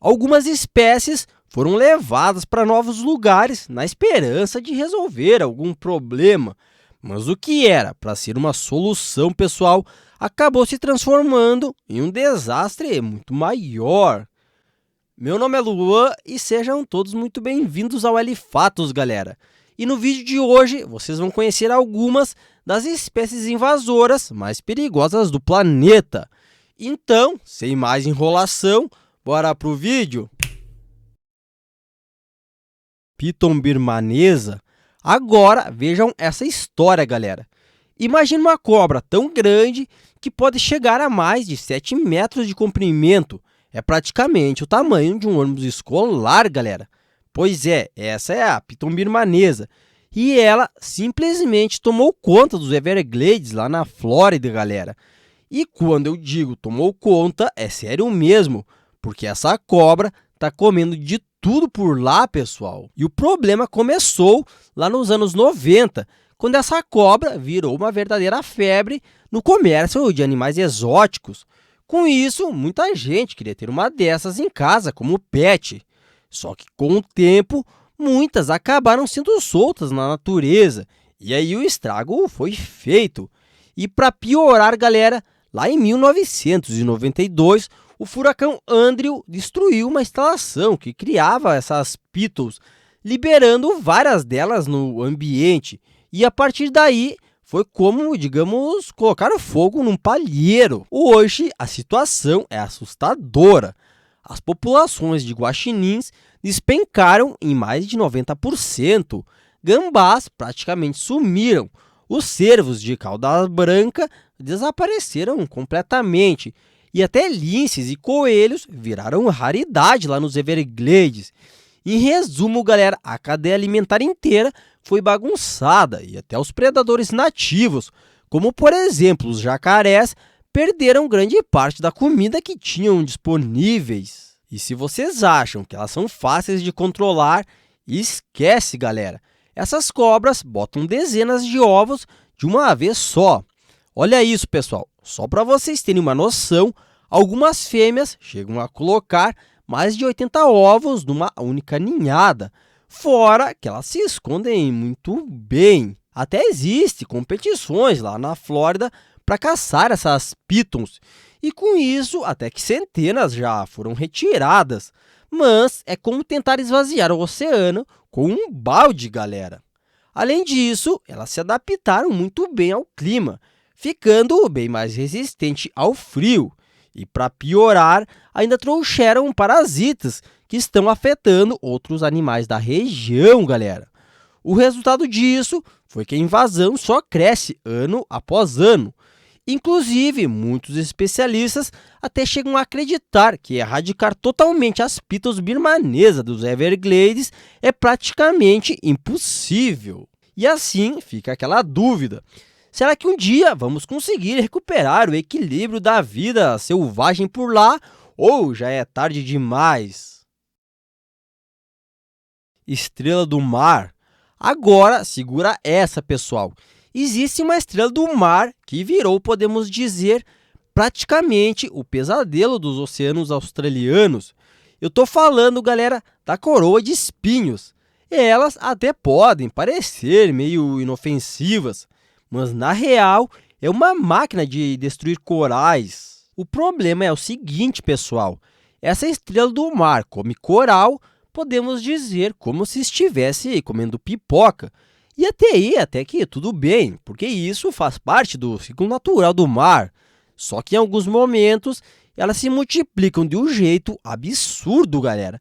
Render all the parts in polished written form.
Algumas espécies foram levadas para novos lugares na esperança de resolver algum problema, mas o que era para ser uma solução, pessoal, acabou se transformando em um desastre muito maior. Meu nome é Luan e sejam todos muito bem-vindos ao L-Fatos, galera. E no vídeo de hoje vocês vão conhecer algumas das espécies invasoras mais perigosas do planeta. Então, sem mais enrolação, bora pro vídeo? Piton birmanesa. Agora vejam essa história, galera. Imagine uma cobra tão grande que pode chegar a mais de 7 metros de comprimento. É praticamente o tamanho de um ônibus escolar, galera. Pois é, essa é a Piton birmanesa. E ela simplesmente tomou conta dos Everglades lá na Flórida, galera. E quando eu digo tomou conta, é sério mesmo, porque essa cobra tá comendo de tudo por lá, pessoal. E o problema começou lá nos anos 90, quando essa cobra virou uma verdadeira febre no comércio de animais exóticos. Com isso, muita gente queria ter uma dessas em casa como pet. Só que com o tempo, muitas acabaram sendo soltas na natureza. E aí o estrago foi feito. E para piorar, galera, lá em 1992, o furacão Andrew destruiu uma instalação que criava essas pitons, liberando várias delas no ambiente. E a partir daí, foi como, digamos, colocar fogo num palheiro. Hoje, a situação é assustadora. As populações de guaxinins despencaram em mais de 90%. Gambás praticamente sumiram. Os cervos de cauda branca desapareceram completamente. E até linces e coelhos viraram raridade lá nos Everglades. Em resumo, galera, a cadeia alimentar inteira foi bagunçada e até os predadores nativos, como por exemplo os jacarés, perderam grande parte da comida que tinham disponíveis. E se vocês acham que elas são fáceis de controlar, esquece, galera. Essas cobras botam dezenas de ovos de uma vez só. Olha isso, pessoal. Só para vocês terem uma noção, algumas fêmeas chegam a colocar mais de 80 ovos numa única ninhada. Fora que elas se escondem muito bem. Até existem competições lá na Flórida para caçar essas pitons. E com isso, até que centenas já foram retiradas. Mas é como tentar esvaziar o oceano com um balde, galera. Além disso, elas se adaptaram muito bem ao clima, ficando bem mais resistente ao frio. E para piorar, ainda trouxeram parasitas que estão afetando outros animais da região, galera. O resultado disso foi que a invasão só cresce ano após ano. Inclusive, muitos especialistas até chegam a acreditar que erradicar totalmente as pitons birmanesas dos Everglades é praticamente impossível. E assim fica aquela dúvida. Será que um dia vamos conseguir recuperar o equilíbrio da vida selvagem por lá ou já é tarde demais? Estrela do mar. Agora, segura essa, pessoal. Existe uma estrela do mar que virou, podemos dizer, praticamente o pesadelo dos oceanos australianos. Eu estou falando, galera, da coroa de espinhos. Elas até podem parecer meio inofensivas, mas na real é uma máquina de destruir corais. O problema é o seguinte, pessoal. Essa estrela do mar come coral, podemos dizer como se estivesse comendo pipoca. E até aí, até que tudo bem, porque isso faz parte do ciclo natural do mar. Só que em alguns momentos, elas se multiplicam de um jeito absurdo, galera.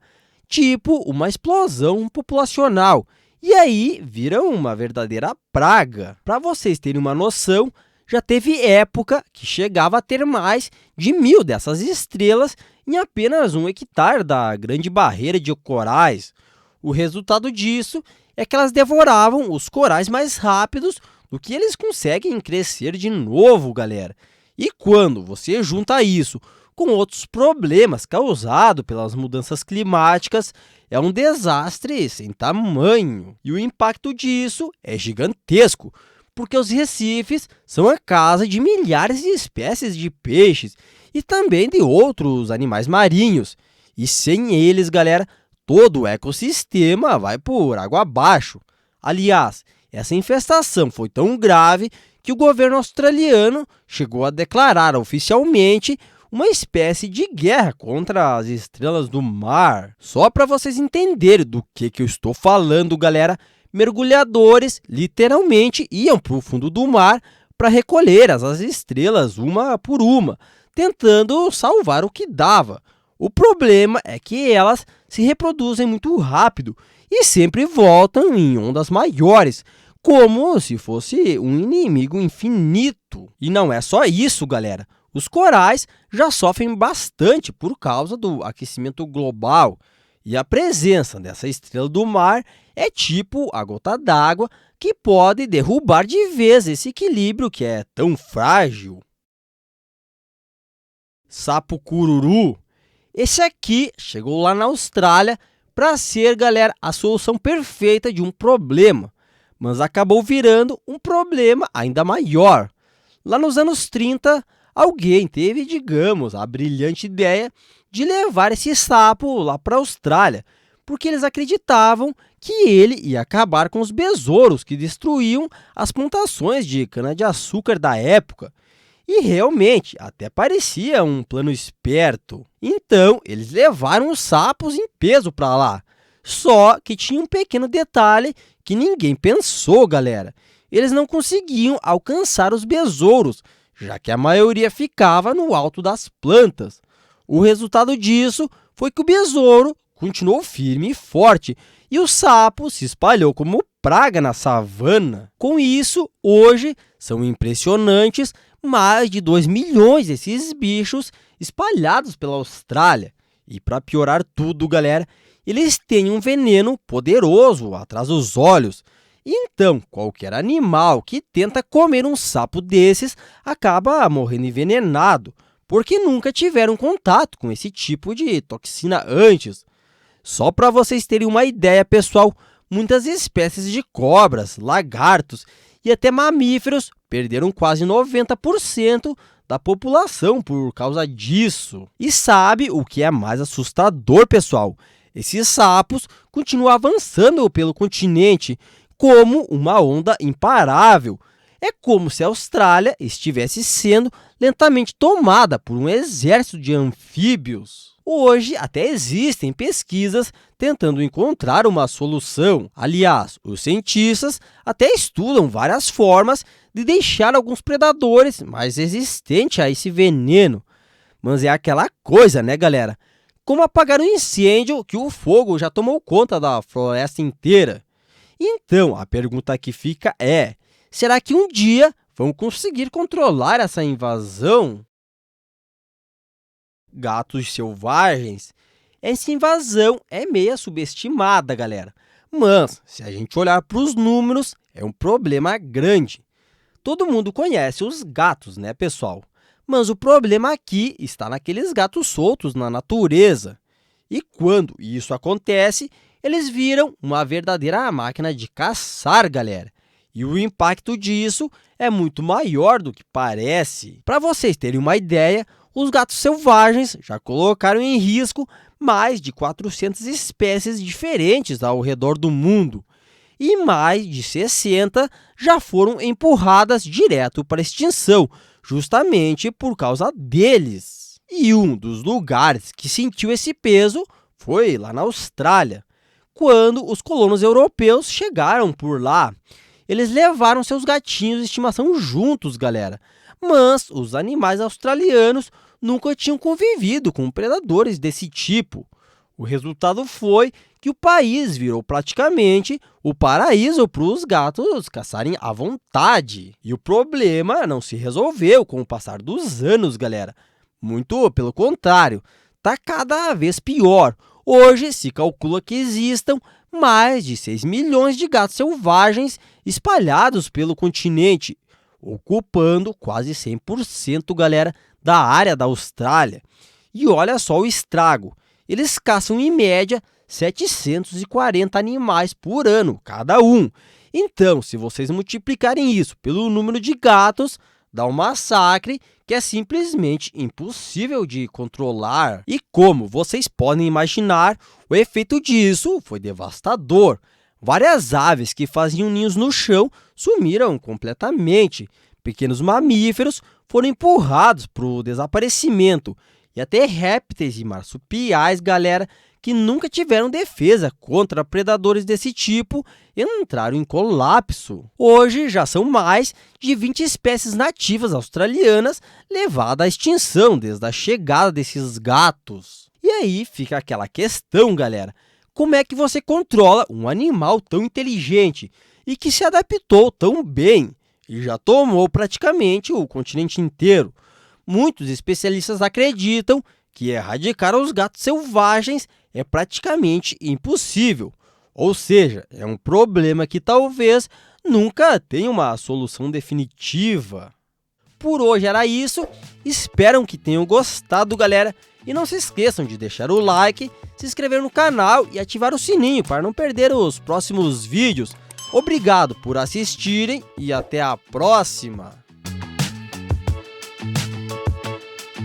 Tipo uma explosão populacional. E aí, viram uma verdadeira praga. Para vocês terem uma noção, já teve época que chegava a ter mais de 1.000 dessas estrelas em apenas 1 hectare da Grande Barreira de Corais. O resultado disso é que elas devoravam os corais mais rápidos do que eles conseguem crescer de novo, galera. E quando você junta isso com outros problemas causados pelas mudanças climáticas, é um desastre sem tamanho. E o impacto disso é gigantesco, porque os recifes são a casa de milhares de espécies de peixes e também de outros animais marinhos. E sem eles, galera, todo o ecossistema vai por água abaixo. Aliás, essa infestação foi tão grave que o governo australiano chegou a declarar oficialmente uma espécie de guerra contra as estrelas do mar. Só para vocês entenderem do que eu estou falando, galera, mergulhadores literalmente iam para o fundo do mar para recolher as estrelas uma por uma, tentando salvar o que dava. O problema é que elas se reproduzem muito rápido e sempre voltam em ondas maiores, como se fosse um inimigo infinito. E não é só isso, galera. Os corais já sofrem bastante por causa do aquecimento global. E a presença dessa estrela do mar é tipo a gota d'água que pode derrubar de vez esse equilíbrio que é tão frágil. Sapo cururu. Esse aqui chegou lá na Austrália para ser, galera, a solução perfeita de um problema, mas acabou virando um problema ainda maior. Lá nos anos 30, alguém teve, digamos, a brilhante ideia de levar esse sapo lá para a Austrália, porque eles acreditavam que ele ia acabar com os besouros que destruíam as plantações de cana-de-açúcar da época. E realmente, até parecia um plano esperto. Então, eles levaram os sapos em peso para lá. Só que tinha um pequeno detalhe que ninguém pensou, galera. Eles não conseguiam alcançar os besouros, já que a maioria ficava no alto das plantas. O resultado disso foi que o besouro continuou firme e forte, e o sapo se espalhou como praga na savana. Com isso, hoje são impressionantes mais de 2 milhões desses bichos espalhados pela Austrália. E para piorar tudo, galera, eles têm um veneno poderoso atrás dos olhos. Então, qualquer animal que tenta comer um sapo desses acaba morrendo envenenado, porque nunca tiveram contato com esse tipo de toxina antes. Só para vocês terem uma ideia, pessoal, muitas espécies de cobras, lagartos e até mamíferos perderam quase 90% da população por causa disso. E sabe o que é mais assustador, pessoal? Esses sapos continuam avançando pelo continente como uma onda imparável. É como se a Austrália estivesse sendo lentamente tomada por um exército de anfíbios. Hoje, até existem pesquisas tentando encontrar uma solução. Aliás, os cientistas até estudam várias formas de deixar alguns predadores mais resistentes a esse veneno. Mas é aquela coisa, né, galera? Como apagar um incêndio que o fogo já tomou conta da floresta inteira? Então, a pergunta que fica é: será que um dia vão conseguir controlar essa invasão? Gatos selvagens? Essa invasão é meio subestimada, galera. Mas, se a gente olhar para os números, é um problema grande. Todo mundo conhece os gatos, né, pessoal? Mas o problema aqui está naqueles gatos soltos na natureza. E quando isso acontece, eles viram uma verdadeira máquina de caçar, galera. E o impacto disso é muito maior do que parece. Para vocês terem uma ideia, os gatos selvagens já colocaram em risco mais de 400 espécies diferentes ao redor do mundo. E mais de 60 já foram empurradas direto para a extinção, justamente por causa deles. E um dos lugares que sentiu esse peso foi lá na Austrália. Quando os colonos europeus chegaram por lá, eles levaram seus gatinhos de estimação juntos, galera. Mas os animais australianos nunca tinham convivido com predadores desse tipo. O resultado foi que o país virou praticamente o paraíso para os gatos caçarem à vontade. E o problema não se resolveu com o passar dos anos, galera. Muito pelo contrário, está cada vez pior. Hoje se calcula que existam mais de 6 milhões de gatos selvagens espalhados pelo continente, ocupando quase 100%, galera, da área da Austrália. E olha só o estrago. Eles caçam em média 740 animais por ano, cada um. Então, se vocês multiplicarem isso pelo número de gatos, dá um massacre que é simplesmente impossível de controlar. E como vocês podem imaginar, o efeito disso foi devastador. Várias aves que faziam ninhos no chão sumiram completamente. Pequenos mamíferos foram empurrados para o desaparecimento. E até répteis e marsupiais, galera, que nunca tiveram defesa contra predadores desse tipo, entraram em colapso. Hoje já são mais de 20 espécies nativas australianas levadas à extinção desde a chegada desses gatos. E aí fica aquela questão, galera: como é que você controla um animal tão inteligente e que se adaptou tão bem e já tomou praticamente o continente inteiro? Muitos especialistas acreditam que erradicar os gatos selvagens é praticamente impossível. Ou seja, é um problema que talvez nunca tenha uma solução definitiva. Por hoje era isso, espero que tenham gostado, galera, e não se esqueçam de deixar o like, se inscrever no canal e ativar o sininho para não perder os próximos vídeos. Obrigado por assistirem e até a próxima!